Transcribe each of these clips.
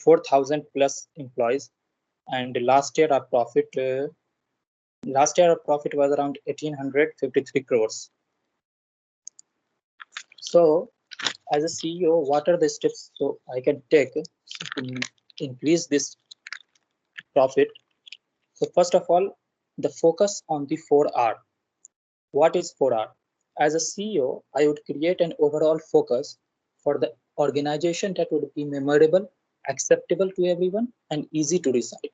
4,000 plus employees, and last year our profit was around 1,853 crores. So, as a CEO, what are the steps so I can take to increase this profit? So, first of all, the focus on the 4R. What is 4R? As a CEO, I would create an overall focus for the organization that would be memorable, acceptable to everyone, and easy to decide.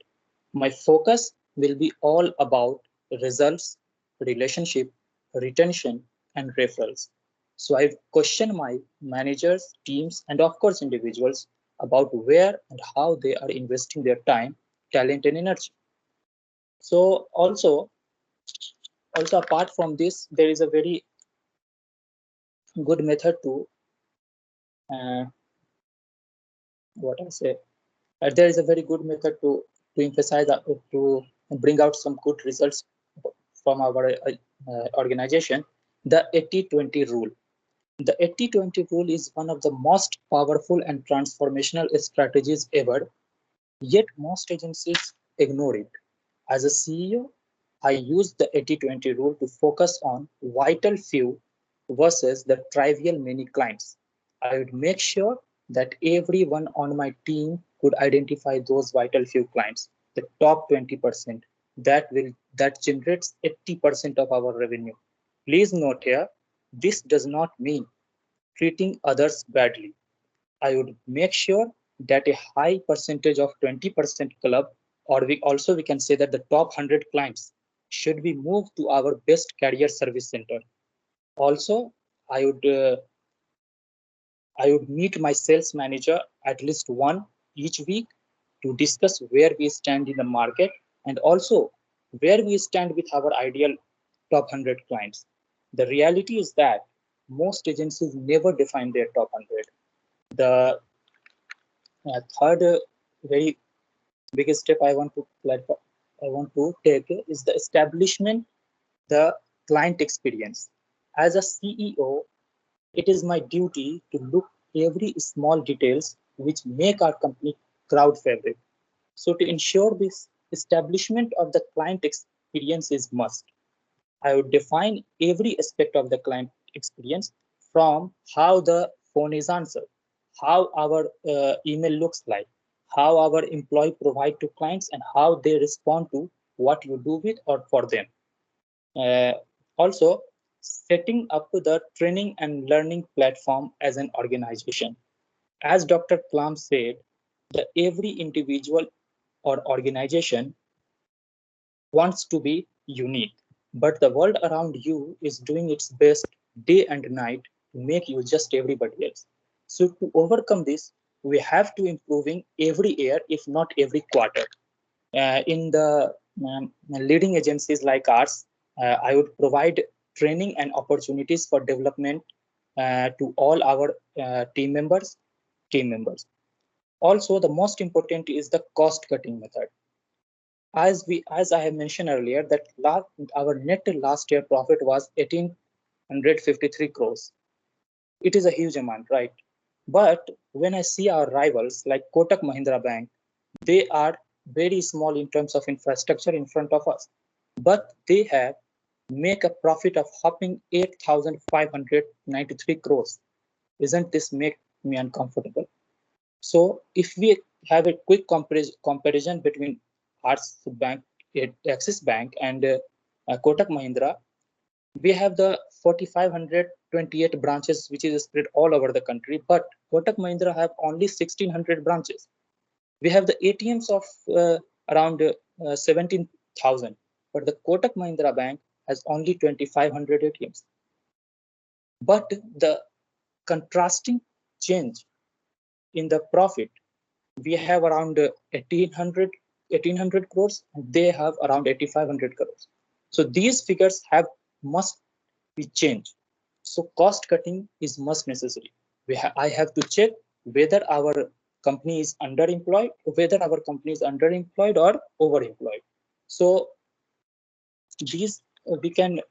My focus will be all about results, relationship, retention, and referrals. So I question my managers, teams, and of course individuals about where and how they are investing their time, talent, and energy. So also apart from this, there is a very good method to uh, what I say. There is a very good method to emphasize to bring out some good results from our organization. The 80-20 rule. The 80-20 rule is one of the most powerful and transformational strategies ever. Yet most agencies ignore it. As a CEO, I use the 80-20 rule to focus on vital few versus the trivial many clients. I would make sure that everyone on my team could identify those vital few clients, the top 20% that generates 80% of our revenue. Please note here, this does not mean treating others badly. I would make sure that a high percentage of 20% club, or we can say that the top 100 clients should be moved to our best career service center. Also, I would I would meet my sales manager at least one each week to discuss where we stand in the market and also where we stand with our ideal top 100 clients. The reality is that most agencies never define their top 100. The third very biggest step I want to take is the establishment the client experience. As a CEO, it is my duty to look every small details which make our company crowd favorite. So to ensure this establishment of the client experience is must. I would define every aspect of the client experience from how the phone is answered, how our email looks like, how our employee provide to clients, and how they respond to what you do with or for them. Uh, Also, setting up the training and learning platform as an organization. As Dr. Klam said, that every individual or organization wants to be unique, but the world around you is doing its best day and night to make you just everybody else. So to overcome this, we have to improving every year, if not every quarter. In the leading agencies like ours, I would provide training and opportunities for development to all our team members. Also, the most important is the cost cutting method. As I have mentioned earlier, that our net last year profit was 1,853 crores. It is a huge amount, right? But when I see our rivals like Kotak Mahindra Bank, they are very small in terms of infrastructure in front of us, but they have make a profit of hopping 8,593 crores. Isn't this make me uncomfortable? So if we have a quick comparison between Axis Bank and Kotak Mahindra, we have the 4,528 branches, which is spread all over the country, but Kotak Mahindra have only 1,600 branches. We have the ATMs of around 17,000, but the Kotak Mahindra Bank has only 2,500 ATMs. But the contrasting change in the profit, we have around 1,800 crores, and they have around 8,500 crores. So these figures have must be changed. So cost cutting is must necessary. I have to check whether our company is underemployed, or overemployed. So these we can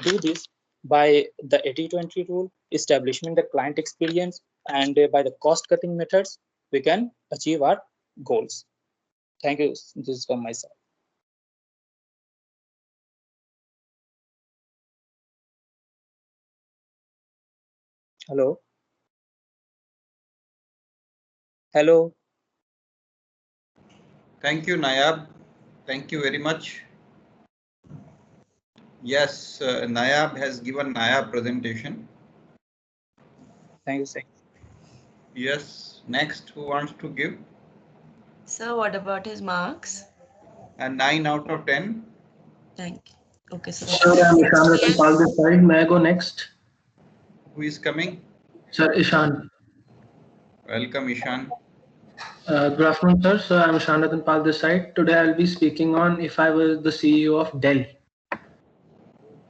do this by the 80-20 rule, establishing the client experience, and by the cost cutting methods, we can achieve our goals. Thank you. This is from my side. Hello. Hello. Thank you, Nayab. Thank you very much. Yes, Nayab has given Nayab presentation. Thank you, sir. Yes, next who wants to give? Sir, what about his marks? A 9 out of 10. Thank you. Okay, sir. Sir, I'm Ishan Ratanpal this side. May I go next? Who is coming? Sir, Ishan. Welcome, Ishan. Good afternoon, sir. So I'm Ishan Ratanpal this side. Today I'll be speaking on if I was the CEO of Dell.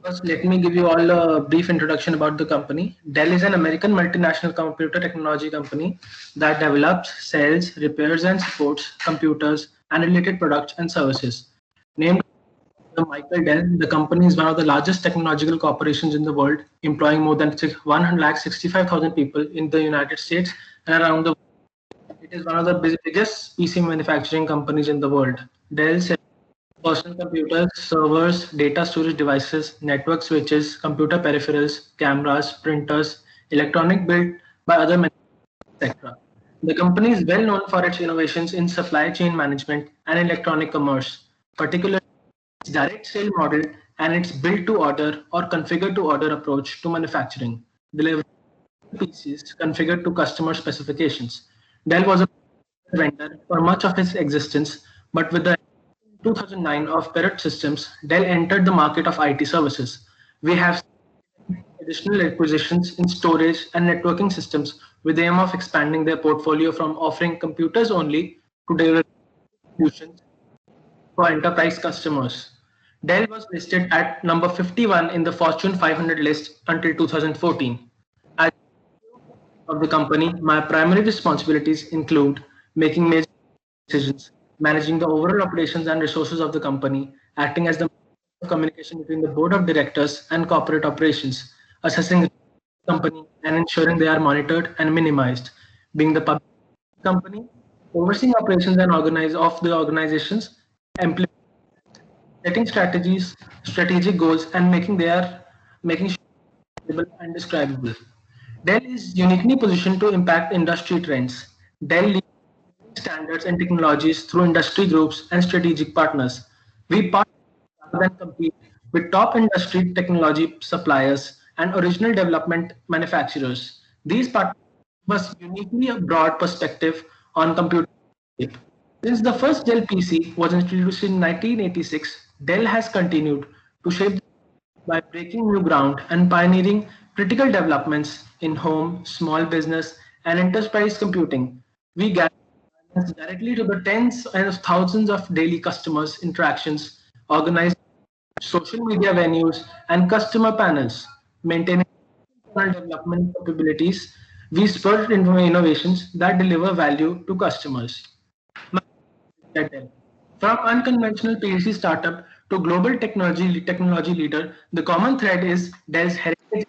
First, let me give you all a brief introduction about the company. Dell is an American multinational computer technology company that develops, sells, repairs, and supports computers and related products and services. Named after Michael Dell, the company is one of the largest technological corporations in the world, employing more than 165,000 people in the United States and around the world. It is one of the biggest PC manufacturing companies in the world. Dell sells personal computers, servers, data storage devices, network switches, computer peripherals, cameras, printers, electronic built by other manufacturers, etc. The company is well known for its innovations in supply chain management and electronic commerce, particularly its direct sale model and its build to order or configure to order approach to manufacturing, delivering PCs configured to customer specifications. Dell was a vendor for much of its existence, but with the 2009 of Parrot Systems, Dell entered the market of IT services. We have additional acquisitions in storage and networking systems with the aim of expanding their portfolio from offering computers only to deliver solutions for enterprise customers. Dell was listed at number 51 in the Fortune 500 list until 2014. As of the company, my primary responsibilities include making major decisions, managing the overall operations and resources of the company, acting as the communication between the board of directors and corporate operations, assessing the company and ensuring they are monitored and minimized, being the public company, overseeing operations and organize of the organizations, implementing setting strategies, strategic goals, and making sure visible and describable. Dell is uniquely positioned to impact industry trends. Dell leads standards and technologies through industry groups and strategic partners. We partner rather than compete with top industry technology suppliers and original development manufacturers. These partners give us uniquely a broad perspective on computer. Since the first Dell PC was introduced in 1986, Dell has continued to shape by breaking new ground and pioneering critical developments in home, small business, and enterprise computing. We gather directly to the tens and thousands of daily customers interactions, organize social media venues, and customer panels, maintaining development capabilities. We spur innovations that deliver value to customers. From unconventional PLC startup to global technology leader, the common thread is Dell's heritage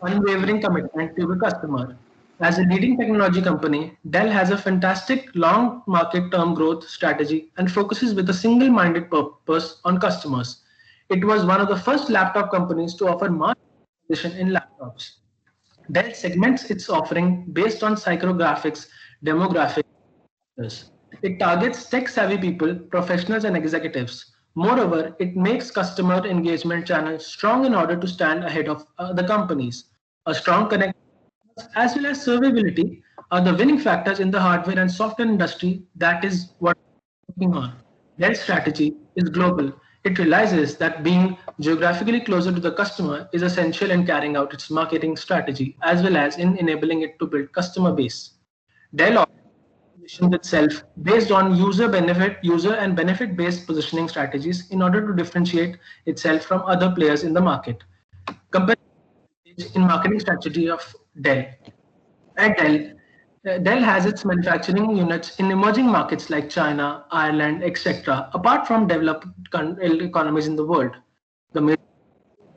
unwavering commitment to the customer. As a leading technology company, Dell has a fantastic long market term growth strategy and focuses with a single minded purpose on customers. It was one of the first laptop companies to offer mass position in laptops. Dell segments its offering based on psychographics, demographics. It targets tech savvy people, professionals, and executives. Moreover, it makes customer engagement channels strong in order to stand ahead of the companies. A strong connection as well as survivability are the winning factors in the hardware and software industry. That is what we're working on. Dell's strategy is global. It realizes that being geographically closer to the customer is essential in carrying out its marketing strategy as well as in enabling it to build customer base. Dell positions itself based on user and benefit based positioning strategies in order to differentiate itself from other players in the market. Compared in marketing strategy of Dell. At Dell, Dell has its manufacturing units in emerging markets like China, Ireland, etc. Apart from developed economies in the world, the major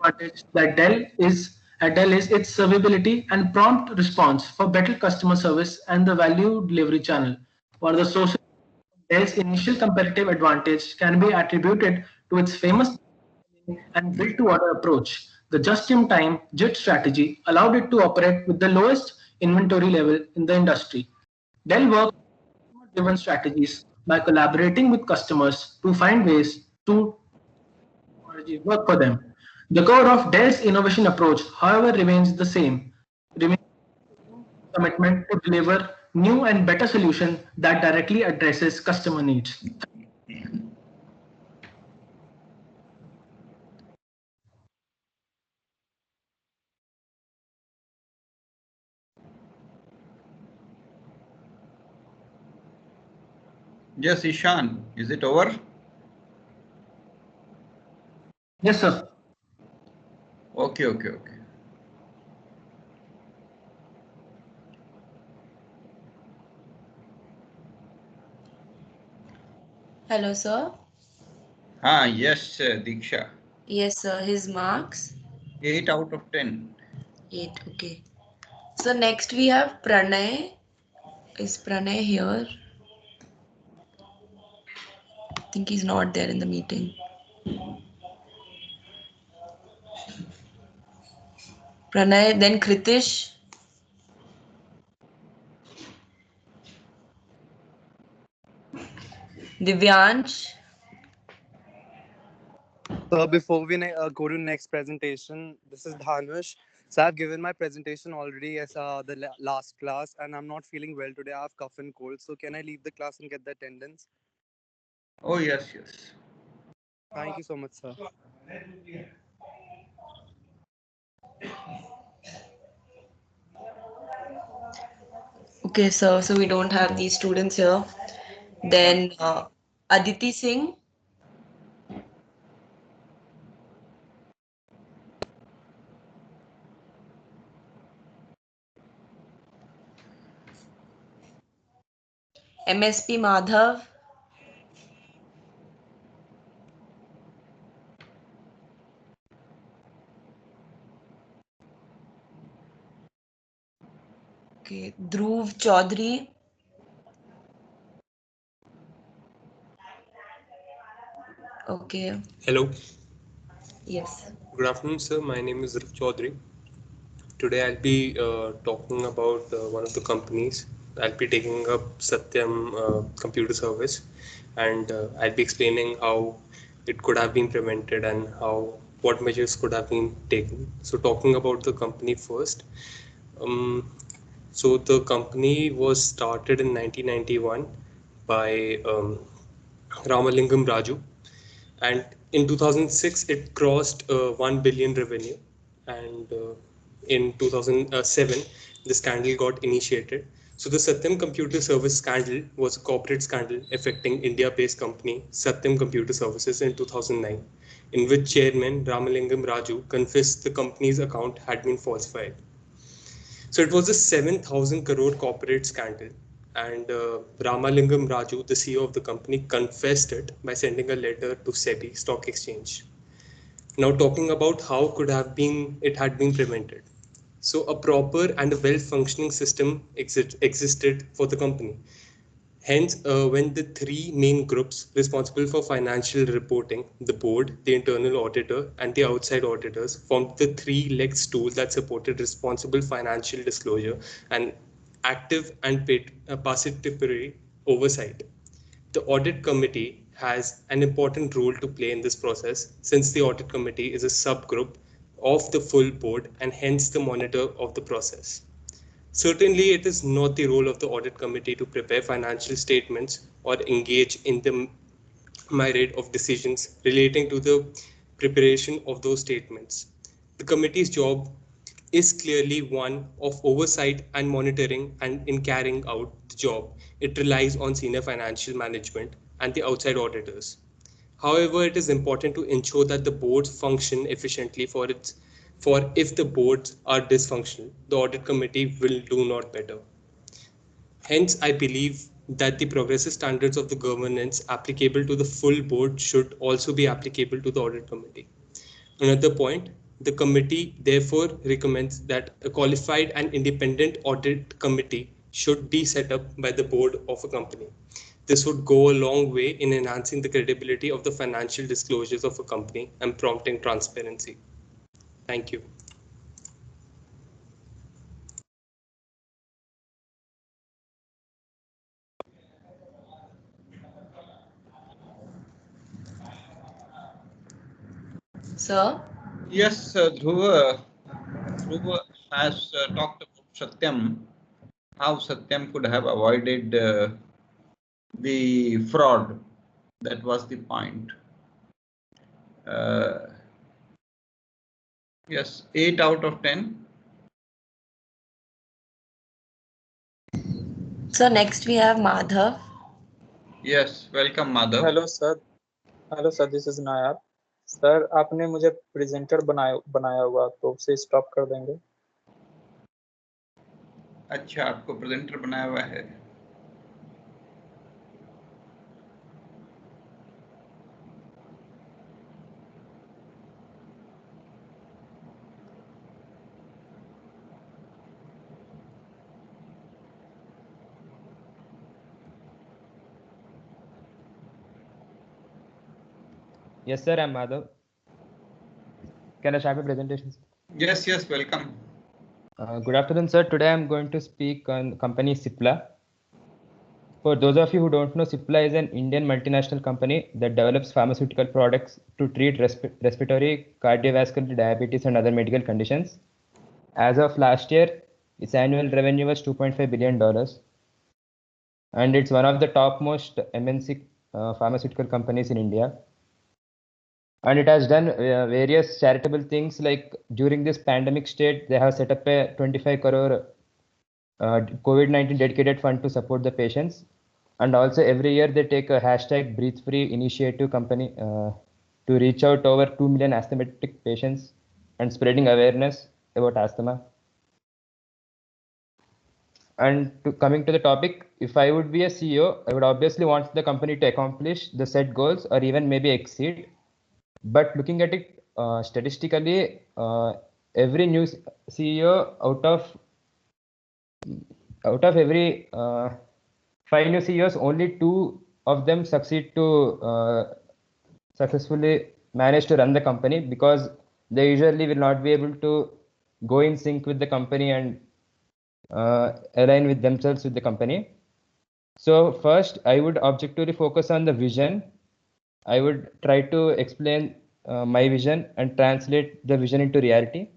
advantage that Dell is its servability and prompt response for better customer service and the value delivery channel. For the social Dell's initial competitive advantage can be attributed to its famous and built-to-order approach. The just-in-time JIT strategy allowed it to operate with the lowest inventory level in the industry. Dell worked on driven strategies by collaborating with customers to find ways to work for them. The core of Dell's innovation approach, however, remains the same. Remains commitment to deliver new and better solution that directly addresses customer needs. Yes, Ishan, is it over? Yes, sir. Okay, okay, okay. Hello, sir. Yes, Diksha. Yes, sir. His marks? 8 out of 10. 8. Okay. So next we have Pranay. Is Pranay here? I think he's not there in the meeting. Pranay, then Kritish. Divyansh. So before we go to next presentation, this is Dhanush. So I've given my presentation already as the last class, and I'm not feeling well today. I have cough and cold. So can I leave the class and get the attendance? Oh, yes, yes. Thank you so much, sir. Okay, sir. So we don't have these students here. Then Aditi Singh. MSP Madhav. Okay, Dhruv Chaudhary. Okay, Hello, yes. good afternoon, sir. My name is Dhruv Chaudhary. Today I'll be talking about one of the companies. I'll be taking up Satyam Computer Service, and I'll be explaining how it could have been prevented and how what measures could have been taken. So, talking about the company first. Um, so the company was started in 1991 by Ramalingam Raju, and in 2006 it crossed 1 billion revenue, and in 2007 the scandal got initiated. So the Satyam Computer Service scandal was a corporate scandal affecting India-based company Satyam Computer Services in 2009, in which chairman Ramalingam Raju confessed the company's account had been falsified. So it was a 7,000 crore corporate scandal, and Ramalingam Raju, the CEO of the company, confessed it by sending a letter to SEBI Stock Exchange. Now, talking about how could have been it had been prevented. So a proper and a well-functioning system existed for the company. Hence, when the three main groups responsible for financial reporting, the board, the internal auditor, and the outside auditors, formed the three-legged stool that supported responsible financial disclosure and active and participatory oversight. The audit committee has an important role to play in this process, since the audit committee is a subgroup of the full board and hence the monitor of the process. Certainly, it is not the role of the audit committee to prepare financial statements or engage in the myriad of decisions relating to the preparation of those statements. The committee's job is clearly one of oversight and monitoring, and in carrying out the job, it relies on senior financial management and the outside auditors. However, it is important to ensure that the boards function efficiently for if the boards are dysfunctional, the audit committee will do not better. Hence, I believe that the progressive standards of the governance applicable to the full board should also be applicable to the audit committee. Another point, the committee therefore recommends that a qualified and independent audit committee should be set up by the board of a company. This would go a long way in enhancing the credibility of the financial disclosures of a company and prompting transparency. Thank you. Sir? Yes, Dhruva has talked about Satyam, how Satyam could have avoided the fraud. That was the point. Uh, yes, 8 out of 10. So next we have Madhav. Yes, welcome, Madhav. Hello sir. Hello sir, this is Nair. Sir आपने मुझे presenter बनाया हुआ, तो उसे stop कर देंगे. अच्छा, आपको प्रेजेंटर बनाया हुआ है. Yes, sir, I'm Madhav. Can I start my presentation? Yes, yes, welcome. Good afternoon, sir. Today I'm going to speak on company Cipla. For those of you who don't know, Cipla is an Indian multinational company that develops pharmaceutical products to treat respiratory, cardiovascular, diabetes, and other medical conditions. As of last year, its annual revenue was $2.5 billion, and it's one of the topmost MNC pharmaceutical companies in India. And it has done various charitable things, like during this pandemic state they have set up a 25 crore COVID-19 dedicated fund to support the patients, and also every year they take a hashtag breathe free initiative company to reach out over 2 million asthmatic patients and spreading awareness about asthma. And coming to the topic, if I would be a CEO, I would obviously want the company to accomplish the set goals or even maybe exceed. But looking at it statistically, every new CEO out of every 5 new CEOs, only 2 of them succeed to successfully manage to run the company, because they usually will not be able to go in sync with the company and align with themselves with the company. So first, I would objectively focus on the vision. I would try to explain my vision and translate the vision into reality.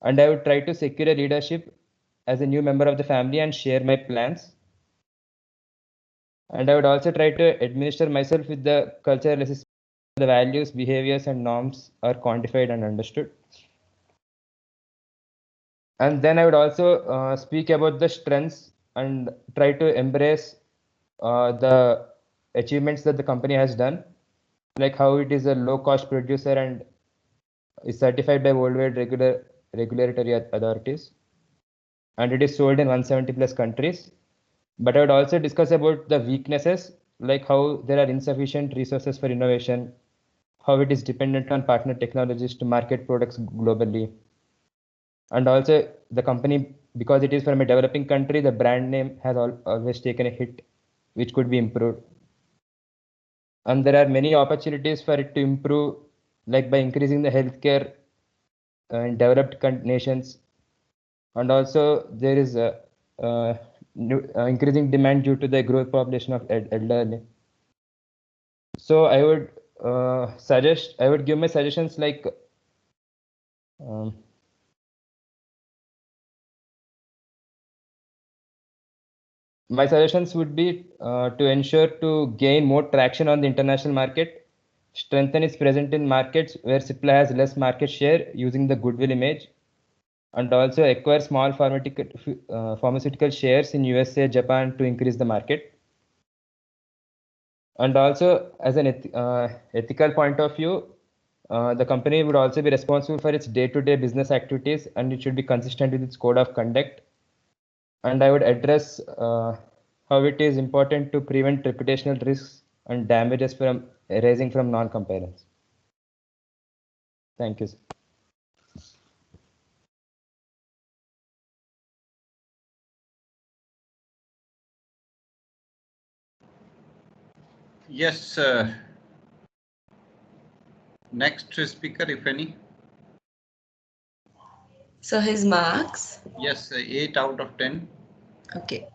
And I would try to secure a leadership as a new member of the family and share my plans. And I would also try to administer myself with the cultural assessment. The values, behaviors, and norms are quantified and understood. And then I would also speak about the strengths and try to embrace the achievements that the company has done, like how it is a low cost producer and is certified by worldwide regulatory authorities, and it is sold in 170 plus countries. But I would also discuss about the weaknesses, like how there are insufficient resources for innovation, how it is dependent on partner technologies to market products globally, and also the company, because it is from a developing country, the brand name has always taken a hit, which could be improved. And there are many opportunities for it to improve, like by increasing the healthcare in developed nations, and also there is a increasing demand due to the growth population of elderly. So I would I would give my suggestions, like um, my suggestions would be to ensure to gain more traction on the international market, strengthen its presence in markets where Cipla has less market share using the goodwill image, and also acquire small pharmaceutical shares in USA, Japan to increase the market. And also, as an ethical point of view, the company would also be responsible for its day-to-day business activities, and it should be consistent with its code of conduct. And I would address how it is important to prevent reputational risks and damages from arising from non-compliance. Thank you, sir. Yes. Next speaker, if any. So his marks. Yes, 8 out of 10. Okay.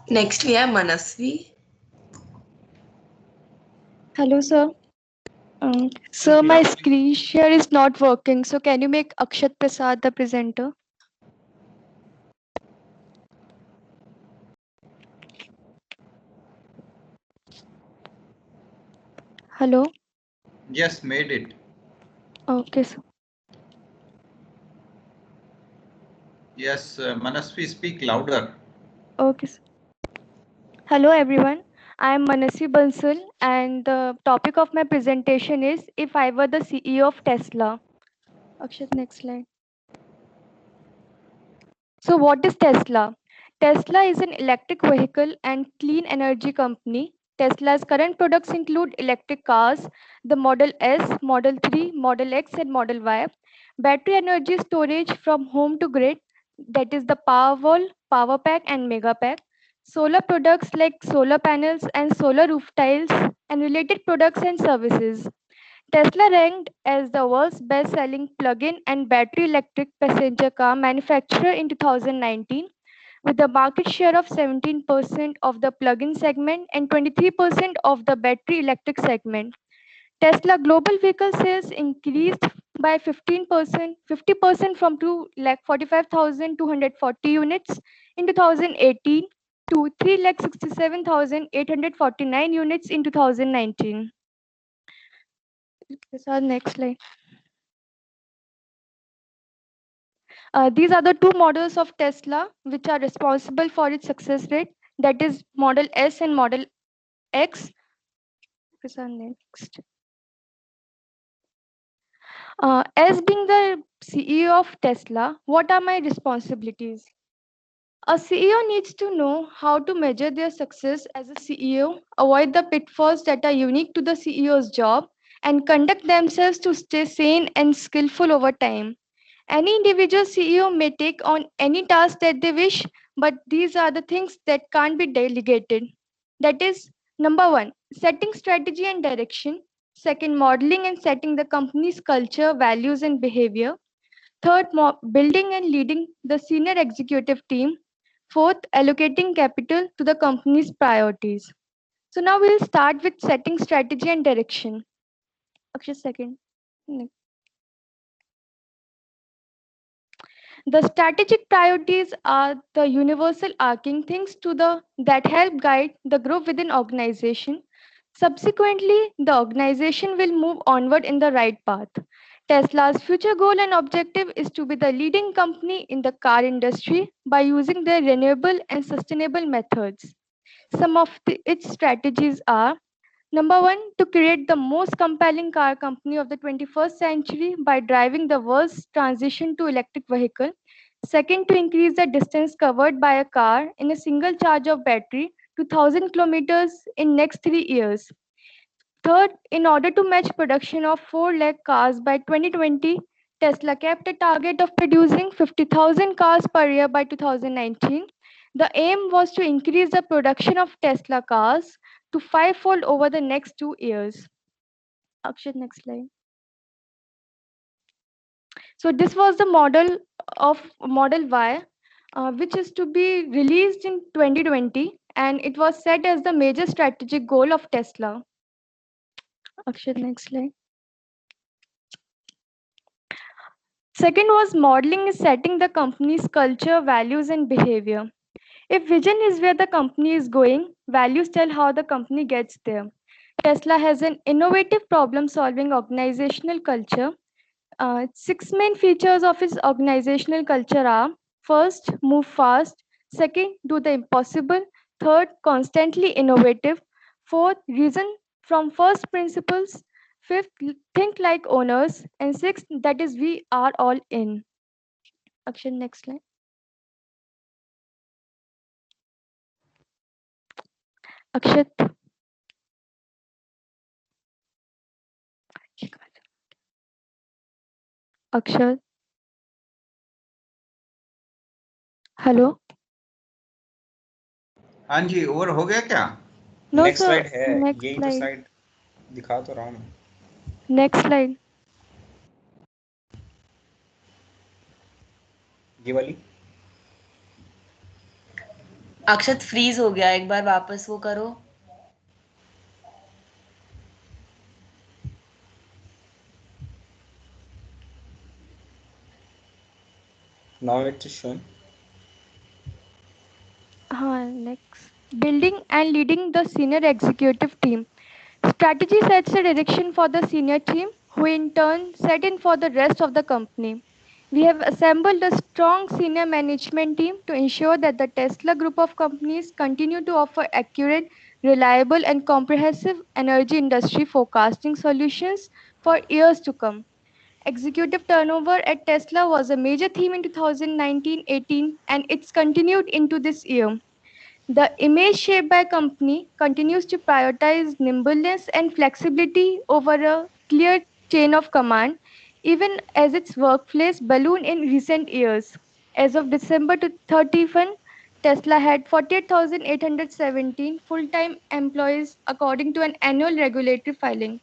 Next we have Manasvi. Hello, sir. Sir, my screen share is not working. So can you make Akshat Prasad the presenter? Hello. Yes, made it. Okay, sir. Yes, Manasvi, speak louder. Okay, sir. Hello, everyone. I am Manasi Bansal, and the topic of my presentation is If I Were the CEO of Tesla. Akshat, next slide. So, what is Tesla? Tesla is an electric vehicle and clean energy company. Tesla's current products include electric cars, the Model S, Model 3, Model X, and Model Y, battery energy storage from home to grid, that is the Powerwall, Power Pack, and Mega Pack, solar products like solar panels and solar roof tiles, and related products and services. Tesla ranked as the world's best-selling plug-in and battery electric passenger car manufacturer in 2019, with a market share of 17% of the plug-in segment and 23% of the battery electric segment. Tesla global vehicle sales increased by 15%, 50% from 2,45,240 units in 2018 to 3,67,849 units in 2019. This is our next slide. These are the two models of Tesla which are responsible for its success rate, that is Model S and Model X. This are next. As being the CEO of Tesla, what are my responsibilities? A CEO needs to know how to measure their success as a CEO, avoid the pitfalls that are unique to the CEO's job, and conduct themselves to stay sane and skillful over time. Any individual CEO may take on any task that they wish, but these are the things that can't be delegated. That is, number one, setting strategy and direction. Second, modeling and setting the company's culture, values, and behavior. Third, building and leading the senior executive team. Fourth, allocating capital to the company's priorities. So now we'll start with setting strategy and direction. Akshay, second. The strategic priorities are the universal arcing things to the that help guide the group within organization. Subsequently, the organization will move onward in the right path. Tesla's future goal and objective is to be the leading company in the car industry by using their renewable and sustainable methods. Some of its strategies are: number one, to create the most compelling car company of the 21st century by driving the world's transition to electric vehicle. Second, to increase the distance covered by a car in a single charge of battery to 1,000 kilometers in next 3 years. Third, in order to match production of 4 lakh cars by 2020, Tesla kept a target of producing 50,000 cars per year by 2019. The aim was to increase the production of Tesla cars to fivefold over the next 2 years. Akshat, next slide. So this was the model of Model Y, which is to be released in 2020, and it was set as the major strategic goal of Tesla. Akshat, next slide. Second was modeling is setting the company's culture, values, and behavior. If vision is where the company is going, values tell how the company gets there. Tesla has an innovative problem solving organizational culture. Six main features of its organizational culture are: first, move fast; second, do the impossible; third, constantly innovative; fourth, reason from first principles; fifth, think like owners; and sixth, that is, we are all in. Akshay, next slide. Akshat. Akshat. Hello हाँ जी, over हो गया क्या? No, next sir. Slide है, Next यही तो slide. Slide दिखा तो रहा हूँ मैं। Next slide. ये वाली अक्षत फ्रीज हो गया, एक बार वापस वो करो। Now it's showing. Next. Building and leading the senior executive team. Strategy sets the direction for the senior team, who in turn set in for the rest of the company. We have assembled a strong senior management team to ensure that the Tesla group of companies continue to offer accurate, reliable, and comprehensive energy industry forecasting solutions for years to come. Executive turnover at Tesla was a major theme in 2019-18 and it's continued into this year. The image shaped by company continues to prioritize nimbleness and flexibility over a clear chain of command, even as its workplace ballooned in recent years. As of December 31, Tesla had 48,817 full-time employees according to an annual regulatory filing.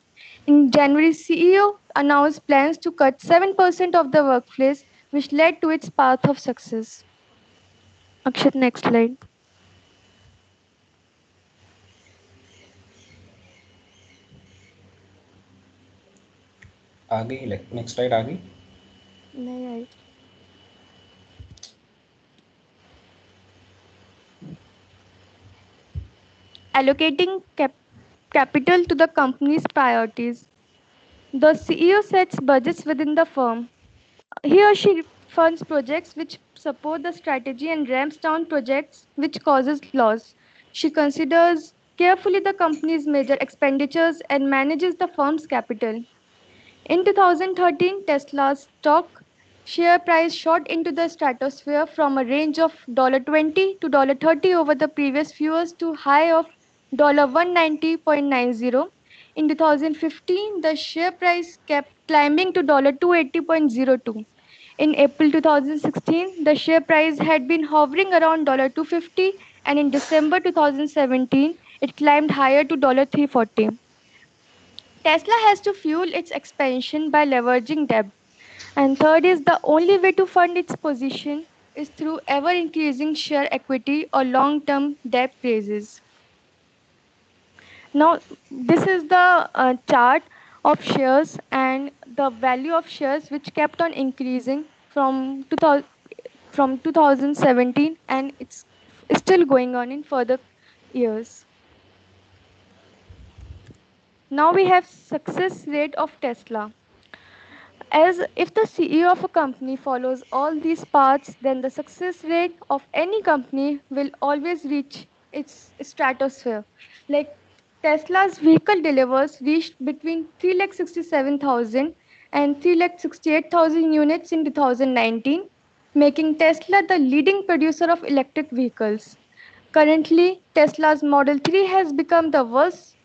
In January, CEO announced plans to cut 7% of the workforce, which led to its path of success. Akshat, next slide. आ गई, next slide आ गई। नहीं आई। Allocating capital to the company's priorities. The CEO sets budgets within the firm. He or she funds projects which support the strategy and ramps down projects which causes loss. She considers carefully the company's major expenditures and manages the firm's capital. In 2013, Tesla's stock share price shot into the stratosphere from a range of $20 to $30 over the previous few years to high of $190.90. In 2015, the share price kept climbing to $280.02. In April 2016, the share price had been hovering around $250, and in December 2017, it climbed higher to $340. Tesla has to fuel its expansion by leveraging debt. And third is the only way to fund its position is through ever increasing share equity or long term debt raises. Now, this is the chart of shares and the value of shares which kept on increasing from 2017 and it's still going on in further years. Now we have success rate of Tesla. As if the CEO of a company follows all these paths, then the success rate of any company will always reach its stratosphere. Like Tesla's vehicle delivers reached between 3,67,000 and 3,68,000 units in 2019, making Tesla the leading producer of electric vehicles. Currently, Tesla's Model 3 has become the world's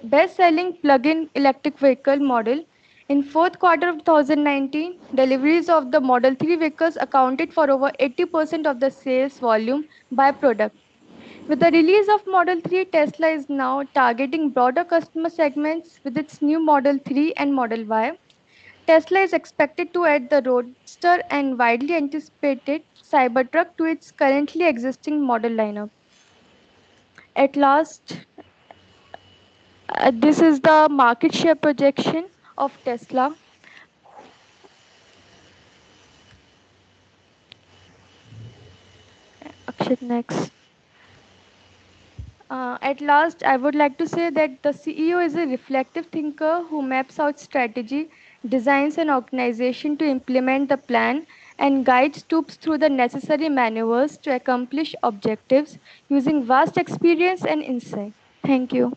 best-selling plug-in electric vehicle model. In fourth quarter of 2019, deliveries of the Model 3 vehicles accounted for over 80% of the sales volume by product. With the release of Model 3, Tesla is now targeting broader customer segments with its new Model 3 and Model Y. Tesla is expected to add the Roadster and widely anticipated Cybertruck to its currently existing model lineup. At last, this is the market share projection of Tesla. Akshat, next. At last, I would like to say that the CEO is a reflective thinker who maps out strategy, designs an organization to implement the plan, and guides troops through the necessary maneuvers to accomplish objectives using vast experience and insight. Thank you.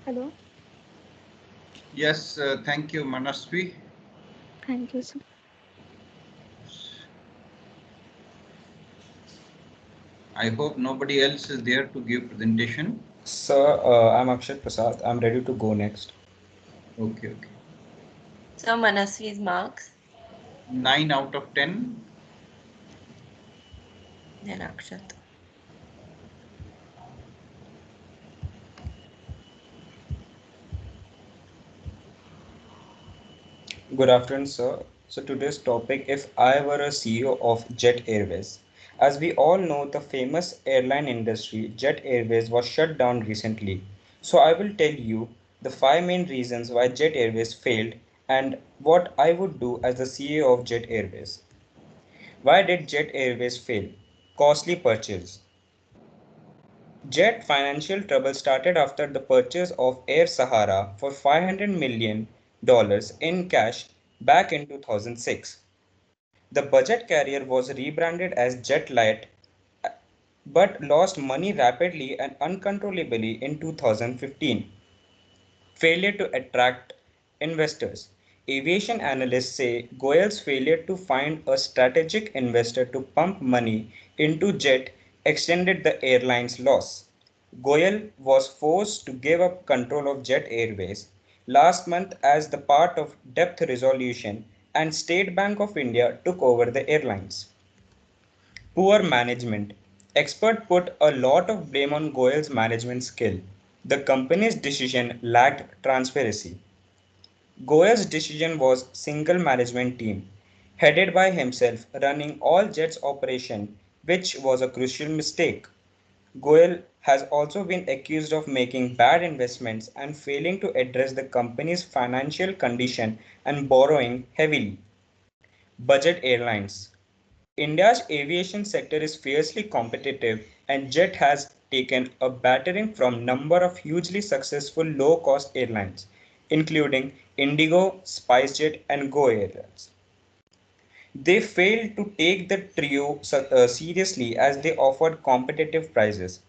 Hello. Yes, thank you, Manasvi. Thank you, sir. I hope nobody else is there to give presentation. Sir, I'm Akshat Prasad. I'm ready to go next. Okay, okay. So Manasvi's marks. 9 out of 10. Then Akshat. Good afternoon, sir. So today's topic, if I were a CEO of Jet Airways. As we all know, the famous airline industry, Jet Airways, was shut down recently. So I will tell you the five main reasons why Jet Airways failed and what I would do as the CEO of Jet Airways. Why did Jet Airways fail? Costly purchase. Jet financial trouble started after the purchase of Air Sahara for $500 million in cash back in 2006. The budget carrier was rebranded as Jet Light but lost money rapidly and uncontrollably in 2015. Failure to attract investors. Aviation analysts say Goel's failure to find a strategic investor to pump money into Jet extended the airline's loss. Goel was forced to give up control of Jet Airways last month as the part of debt resolution, and State Bank of India took over the airlines. Poor management. Experts put a lot of blame on Goel's management skill. The company's decision lacked transparency. Goel's decision was single management team, headed by himself, running all Jet's operation, which was a crucial mistake. Goel has also been accused of making bad investments and failing to address the company's financial condition and borrowing heavily. Budget airlines. India's aviation sector is fiercely competitive and Jet has taken a battering from number of hugely successful low-cost airlines, including Indigo, SpiceJet and Go Airlines. They failed to take the trio seriously as they offered competitive prices.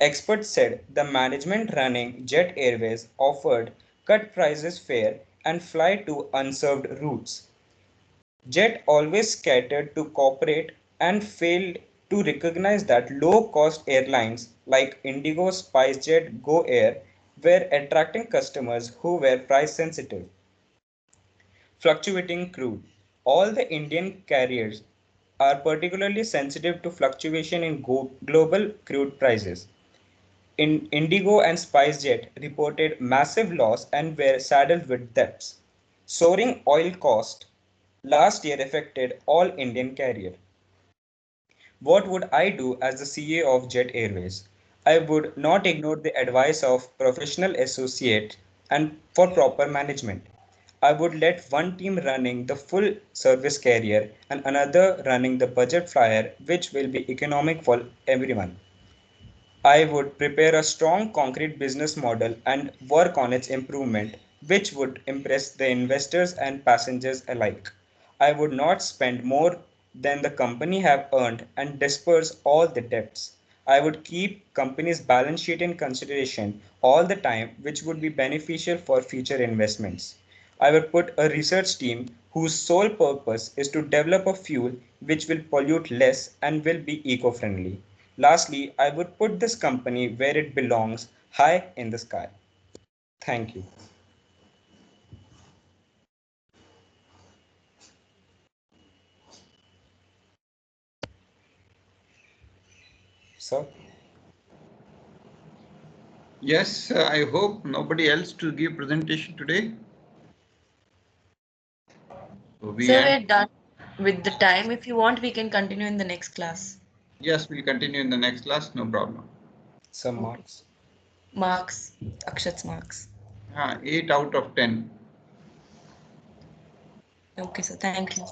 Experts said the management running Jet Airways offered cut prices fare and fly to unserved routes. Jet always catered to corporate and failed to recognize that low-cost airlines like Indigo, SpiceJet, Go Air were attracting customers who were price sensitive. Fluctuating crude. All the Indian carriers are particularly sensitive to fluctuation in global crude prices. Indigo and SpiceJet reported massive loss and were saddled with debts. Soaring oil cost last year affected all Indian carriers. What would I do as the CEO of Jet Airways? I would not ignore the advice of professional associate and for proper management. I would let one team running the full service carrier and another running the budget flyer, which will be economic for everyone. I would prepare a strong concrete business model and work on its improvement, which would impress the investors and passengers alike. I would not spend more than the company have earned and disperse all the debts. I would keep company's balance sheet in consideration all the time, which would be beneficial for future investments. I would put a research team whose sole purpose is to develop a fuel which will pollute less and will be eco-friendly. Lastly, I would put this company where it belongs, high in the sky. Thank you. Sir? Yes, I hope nobody else to give presentation today. So we So end. we're done with the time. If you want, we can continue in the next class. Yes, we'll continue in the next class, no problem. Some Okay. marks. Marks. Akshat's marks. 8 out of 10. Okay, so thank you.